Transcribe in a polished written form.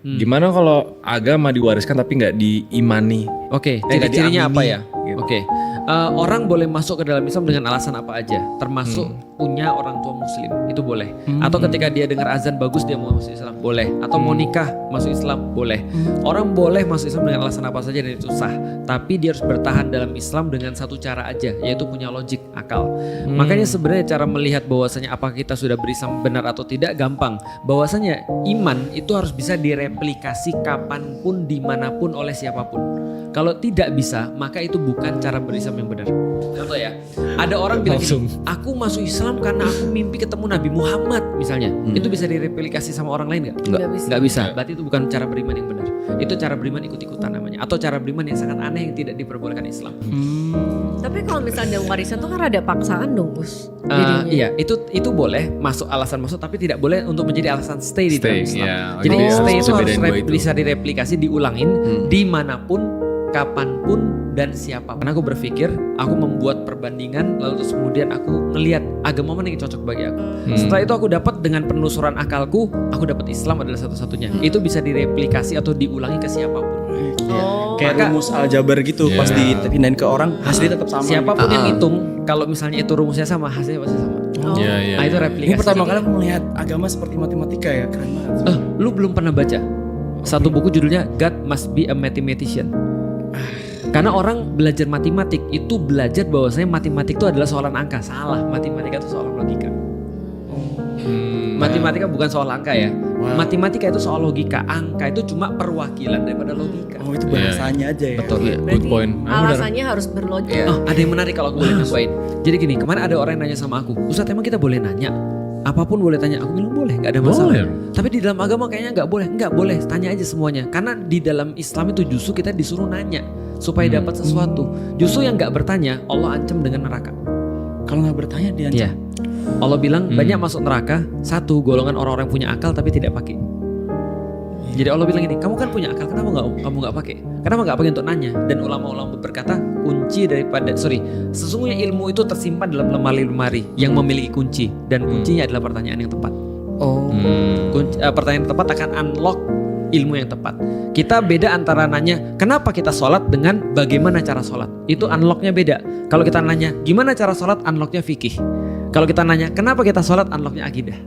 Gimana kalau agama diwariskan tapi nggak diimani? Oke, nggak ciri-cirinya apa diamini, ya? gitu. Oke, orang boleh masuk ke dalam Islam dengan alasan apa aja, termasuk punya orang tua Muslim, itu boleh. Atau ketika dia dengar azan bagus dia mau masuk Islam, boleh. Atau mau nikah masuk Islam, boleh. Orang boleh masuk Islam dengan alasan apa saja dan itu sah. Tapi dia harus bertahan dalam Islam dengan satu cara aja, yaitu punya logik, akal. Makanya sebenarnya cara melihat bahwasanya apakah kita sudah berislam benar atau tidak gampang. Bahwasanya iman itu harus bisa direplikasi kapanpun, dimanapun, oleh siapapun. Kalau tidak bisa, maka itu bukan cara berislam yang benar. Contoh ya, ada orang bilang gini, aku masuk Islam karena aku mimpi ketemu Nabi Muhammad misalnya. Itu bisa direplikasi sama orang lain nggak? Nggak bisa. Berarti itu bukan cara beriman yang benar. Itu cara beriman ikut-ikutan namanya. Atau cara beriman yang sangat aneh yang tidak diperbolehkan Islam. Tapi kalau misalnya warisan tuh kan ada paksaan dong, Gus. Iya, itu boleh masuk alasan masuk, tapi tidak boleh untuk menjadi alasan stay di dalam Islam. Jadi stay itu harus bisa direplikasi, diulangin dimanapun, kapanpun, dan siapa. Karena aku berpikir, aku membuat perbandingan, lalu terus kemudian aku ngelihat agama mana yang cocok bagi aku. Setelah itu aku dapat dengan penelusuran akalku, aku dapat Islam adalah satu-satunya. Itu bisa direplikasi atau diulangi ke siapapun. Kayak rumus aljabar gitu, pas dipindahin ke orang hasilnya tetap sama. Siapapun yang hitung, kalau misalnya itu rumusnya sama, hasilnya pasti sama. Itu replikasi. Ini pertama kali aku melihat agama seperti matematika ya, keren banget. Lu belum pernah baca satu buku judulnya God Must Be a Mathematician? Karena orang belajar matematik itu belajar bahwasanya matematik itu adalah soalan angka. Salah, matematika itu soal logika. Matematika bukan soal angka ya. Matematika itu soal logika. Angka itu cuma perwakilan daripada logika. Oh, itu bahasanya aja ya. Betul. Berarti Good point. alasannya harus berlogika. Ada yang menarik kalau aku boleh nambahin. Jadi gini, kemarin ada orang yang nanya sama aku, Ustadz emang kita boleh nanya? Apapun boleh tanya. Aku bilang boleh, nggak ada masalah. Tapi di dalam agama kayaknya nggak boleh. Tanya aja semuanya. Karena di dalam Islam itu justru kita disuruh nanya supaya dapat sesuatu. Justru yang nggak bertanya Allah ancam dengan neraka. Kalau nggak bertanya diancam. Allah bilang banyak masuk neraka. Satu, golongan orang-orang yang punya akal tapi tidak pakai. Jadi Allah bilang gini, kamu kan punya akal, kenapa kamu nggak pakai? Kenapa nggak pakai untuk nanya? Dan ulama-ulama berkata sesungguhnya ilmu itu tersimpan dalam lemari-lemari yang memiliki kunci, dan kuncinya adalah pertanyaan yang tepat. Pertanyaan yang tepat akan unlock ilmu yang tepat. Kita beda antara nanya kenapa kita sholat dengan bagaimana cara sholat. Itu unlocknya beda. Kalau kita nanya gimana cara sholat, unlocknya fikih. Kalau kita nanya kenapa kita sholat, unlocknya akidah.